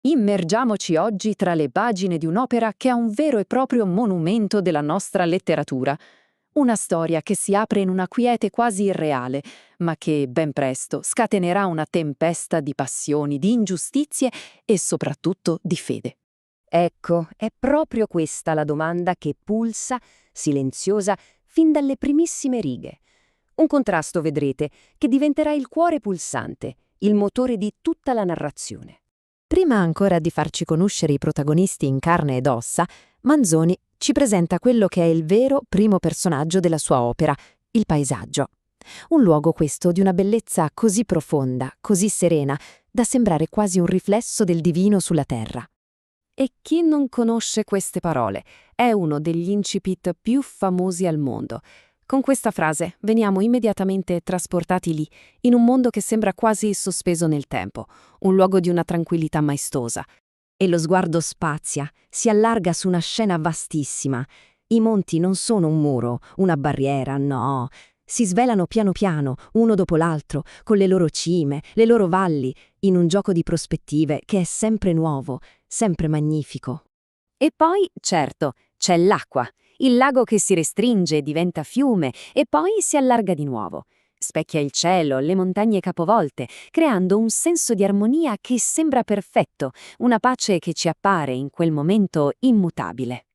Immergiamoci oggi tra le pagine di un'opera che è un vero e proprio monumento della nostra letteratura. Una storia che si apre in una quiete quasi irreale, ma che ben presto scatenerà una tempesta di passioni, di ingiustizie e soprattutto di fede. Ecco, è proprio questa la domanda che pulsa, silenziosa, fin dalle primissime righe. Un contrasto, vedrete, che diventerà il cuore pulsante, il motore di tutta la narrazione. Prima ancora di farci conoscere i protagonisti in carne ed ossa, Manzoni ci presenta quello che è il vero primo personaggio della sua opera, il paesaggio. Un luogo questo di una bellezza così profonda, così serena, da sembrare quasi un riflesso del divino sulla terra. E chi non conosce queste parole è uno degli incipit più famosi al mondo. Con questa frase veniamo immediatamente trasportati lì, in un mondo che sembra quasi sospeso nel tempo, un luogo di una tranquillità maestosa. E lo sguardo spazia, si allarga su una scena vastissima. I monti non sono un muro, una barriera, no. Si svelano piano piano, uno dopo l'altro, con le loro cime, le loro valli, in un gioco di prospettive che è sempre nuovo, sempre magnifico. E poi, certo, c'è l'acqua, il lago che si restringe e diventa fiume e poi si allarga di nuovo. Specchia il cielo, le montagne capovolte, creando un senso di armonia che sembra perfetto, una pace che ci appare in quel momento immutabile.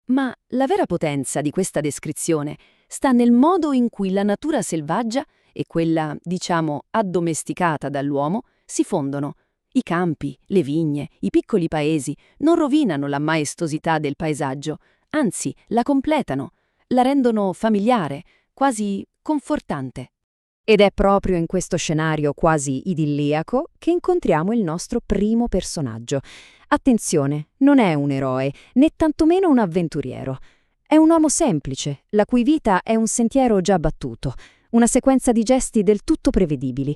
Ma la vera potenza di questa descrizione sta nel modo in cui la natura selvaggia e quella, diciamo, addomesticata dall'uomo si fondono. I campi, le vigne, i piccoli paesi non rovinano la maestosità del paesaggio, anzi la completano, la rendono familiare, quasi confortante. Ed è proprio in questo scenario quasi idilliaco che incontriamo il nostro primo personaggio. Attenzione, non è un eroe, né tantomeno un avventuriero. È un uomo semplice, la cui vita è un sentiero già battuto, una sequenza di gesti del tutto prevedibili.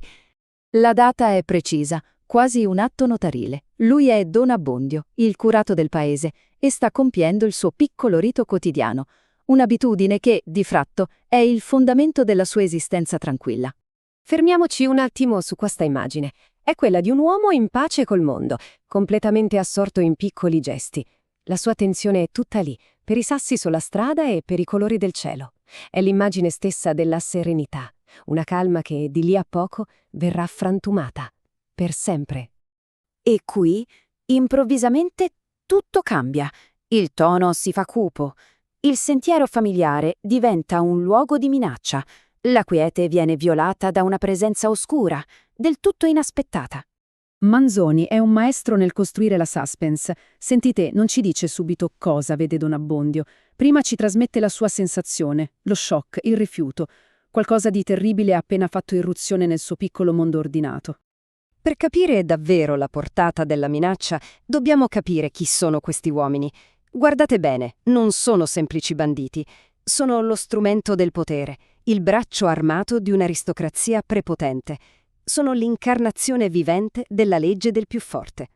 La data è precisa, quasi un atto notarile. Lui è Don Abbondio, il curato del paese, e sta compiendo il suo piccolo rito quotidiano, un'abitudine che, di fatto, è il fondamento della sua esistenza tranquilla. Fermiamoci un attimo su questa immagine. È quella di un uomo in pace col mondo, completamente assorto in piccoli gesti. La sua attenzione è tutta lì, per i sassi sulla strada e per i colori del cielo. È l'immagine stessa della serenità, una calma che di lì a poco verrà frantumata, per sempre. E qui, improvvisamente, tutto cambia. Il tono si fa cupo. Il sentiero familiare diventa un luogo di minaccia. La quiete viene violata da una presenza oscura, del tutto inaspettata. Manzoni è un maestro nel costruire la suspense. Sentite, non ci dice subito cosa vede Don Abbondio. Prima ci trasmette la sua sensazione, lo shock, il rifiuto. Qualcosa di terribile ha appena fatto irruzione nel suo piccolo mondo ordinato. Per capire davvero la portata della minaccia, dobbiamo capire chi sono questi uomini. Guardate bene, non sono semplici banditi. Sono lo strumento del potere, il braccio armato di un'aristocrazia prepotente. Sono l'incarnazione vivente della legge del più forte.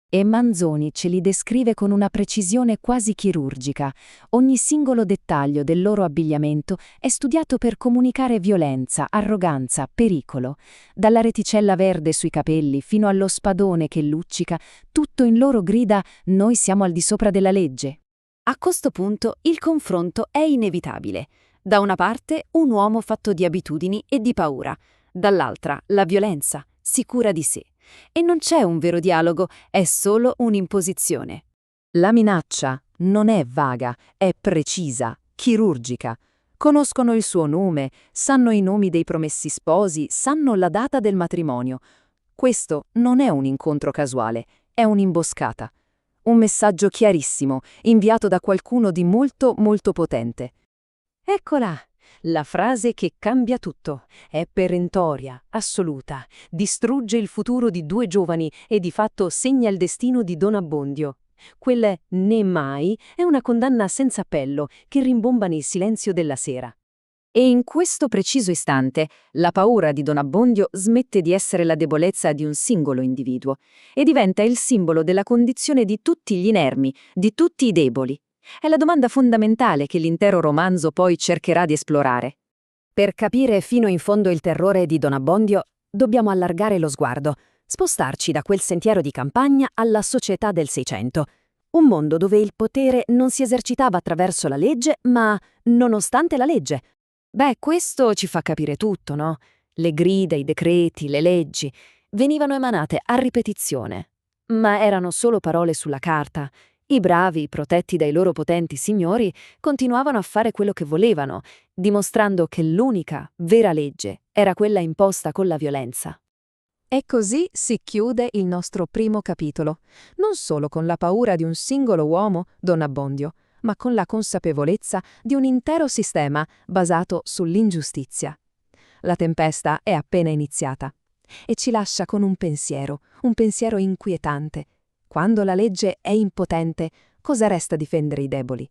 E Manzoni ce li descrive con una precisione quasi chirurgica. Ogni singolo dettaglio del loro abbigliamento è studiato per comunicare violenza, arroganza, pericolo. Dalla reticella verde sui capelli fino allo spadone che luccica, tutto in loro grida «Noi siamo al di sopra della legge». A questo punto il confronto è inevitabile. Da una parte un uomo fatto di abitudini e di paura, dall'altra la violenza, sicura di sé. E non c'è un vero dialogo, è solo un'imposizione. La minaccia non è vaga, è precisa, chirurgica. Conoscono il suo nome, sanno i nomi dei promessi sposi, sanno la data del matrimonio. Questo non è un incontro casuale, è un'imboscata. Un messaggio chiarissimo, inviato da qualcuno di molto, molto potente. Eccola! La frase che cambia tutto. È perentoria, assoluta, distrugge il futuro di due giovani e di fatto segna il destino di Don Abbondio. Quel «né mai» è una condanna senza appello che rimbomba nel silenzio della sera. E in questo preciso istante la paura di Don Abbondio smette di essere la debolezza di un singolo individuo e diventa il simbolo della condizione di tutti gli inermi, di tutti i deboli. È la domanda fondamentale che l'intero romanzo poi cercherà di esplorare. Per capire fino in fondo il terrore di Don Abbondio, dobbiamo allargare lo sguardo. spostarci da quel sentiero di campagna alla società del Seicento. Un mondo dove il potere non si esercitava attraverso la legge, ma nonostante la legge. Beh, questo ci fa capire tutto, no? Le grida, i decreti, le leggi venivano emanate a ripetizione, ma erano solo parole sulla carta. I bravi, protetti dai loro potenti signori, continuavano a fare quello che volevano, dimostrando che l'unica, vera legge era quella imposta con la violenza. E così si chiude il nostro primo capitolo, non solo con la paura di un singolo uomo, Don Abbondio, ma con la consapevolezza di un intero sistema basato sull'ingiustizia. La tempesta è appena iniziata e ci lascia con un pensiero inquietante. Quando la legge è impotente, cosa resta difendere i deboli?